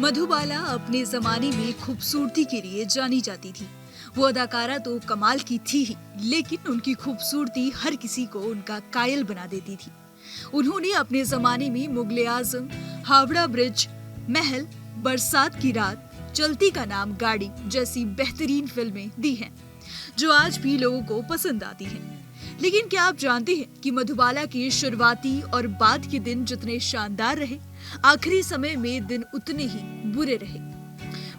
मधुबाला अपने जमाने में खूबसूरती के लिए जानी जाती थी। वो अदाकारा तो कमाल की थी ही, लेकिन उनकी खूबसूरती हर किसी को उनका कायल बना देती थी। उन्होंने अपने जमाने में मुगले आजम, हावड़ा ब्रिज, महल, बरसात की रात, चलती का नाम गाड़ी जैसी बेहतरीन फिल्में दी हैं, जो आज भी लोगों को पसंद आती हैं। लेकिन क्या आप जानते हैं कि मधुबाला के शुरुआती और बाद के दिन जितने शानदार रहे, आखिरी समय में दिन उतने ही बुरे रहे।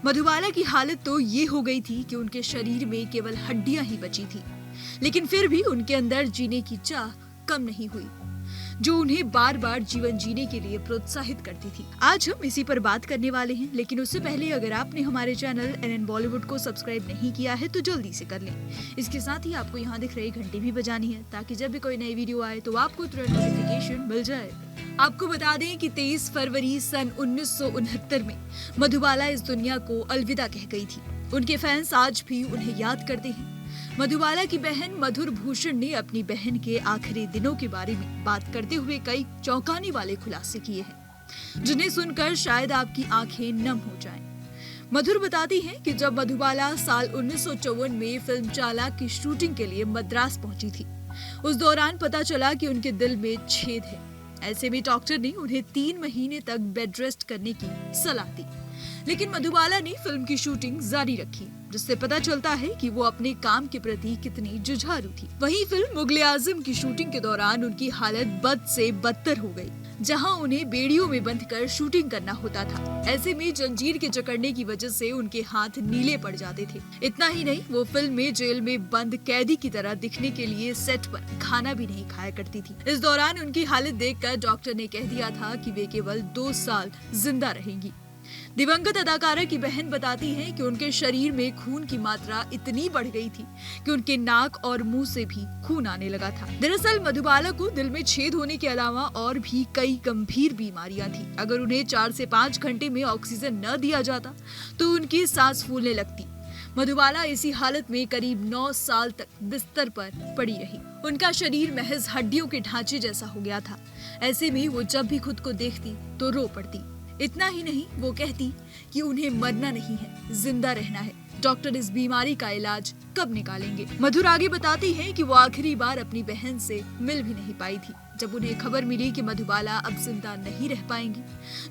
मधुबाला की हालत तो ये हो गई थी कि उनके शरीर में केवल हड्डियां ही बची थी, लेकिन फिर भी उनके अंदर जीने की चाह कम नहीं हुई, जो उन्हें बार बार जीवन जीने के लिए प्रोत्साहित करती थी। आज हम इसी पर बात करने वाले हैं, लेकिन उससे पहले अगर आपने हमारे चैनल NN बॉलीवुड को सब्सक्राइब नहीं किया है तो जल्दी से कर लें। इसके साथ ही आपको यहाँ दिख रही घंटी भी बजानी है, ताकि जब भी कोई नई वीडियो आए तो आपको तुरंत नोटिफिकेशन मिल जाए। आपको बता दें कि 23 फरवरी सन 1969 में मधुबाला इस दुनिया को अलविदा कह गई थी। उनके फैंस आज भी उन्हें याद करते हैं। मधुबाला की बहन मधुर भूषण ने अपनी बहन के आखिरी दिनों के बारे में बात करते हुए कई चौंकाने वाले खुलासे किए हैं, जिन्हें सुनकर शायद आपकी आंखें नम हो जाएं। मधुर बताती हैं कि जब मधुबाला साल 1954 में फिल्म चालाक की शूटिंग के लिए मद्रास पहुंची थी, उस दौरान पता चला कि उनके दिल में छेद है। ऐसे में डॉक्टर ने उन्हें 3 महीने तक बेड रेस्ट करने की सलाह दी, लेकिन मधुबाला ने फिल्म की शूटिंग जारी रखी, जिससे पता चलता है कि वो अपने काम के प्रति कितनी जुझारू थी। वहीं फिल्म मुगले आजम की शूटिंग के दौरान उनकी हालत बद से बदतर हो गई, जहां उन्हें बेड़ियों में बंद कर शूटिंग करना होता था। ऐसे में जंजीर के जकड़ने की वजह से उनके हाथ नीले पड़ जाते थे। इतना ही नहीं, वो फिल्म में जेल में बंद कैदी की तरह दिखने के लिए सेट पर खाना भी नहीं खाया करती थी। इस दौरान उनकी हालत देखकर डॉक्टर ने कह दिया था कि वे केवल 2 साल जिंदा रहेंगी। दिवंगत अदाकारा की बहन बताती है कि उनके शरीर में खून की मात्रा इतनी बढ़ गई थी कि उनके नाक और मुंह से भी खून आने लगा था। दरअसल मधुबाला को दिल में छेद होने के अलावा और भी कई गंभीर बीमारियां थी। अगर उन्हें 4 से 5 घंटे में ऑक्सीजन न दिया जाता तो उनकी सांस फूलने लगती। मधुबाला इसी हालत में करीब 9 साल तक बिस्तर पर पड़ी रही। उनका शरीर महज हड्डियों के ढांचे जैसा हो गया था। ऐसे में वो जब भी खुद को देखती तो रो पड़ती। इतना ही नहीं, वो कहती कि उन्हें मरना नहीं है, जिंदा रहना है। डॉक्टर इस बीमारी का इलाज कब निकालेंगे? मधुर आगे बताती है कि वो आखिरी बार अपनी बहन से मिल भी नहीं पाई थी, जब उन्हें खबर मिली कि मधुबाला अब जिंदा नहीं रह पाएंगी।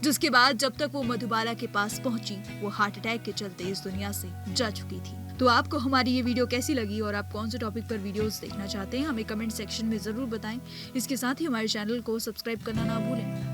जिसके बाद जब तक वो मधुबाला के पास पहुंची, वो हार्ट अटैक के चलते इस दुनिया से जा चुकी थी। तो आपको हमारी ये वीडियो कैसी लगी और आप कौन से टॉपिक पर वीडियोस देखना चाहते हैं, हमें कमेंट सेक्शन में जरूर बताएं। इसके साथ ही हमारे चैनल को सब्सक्राइब करना ना भूलें।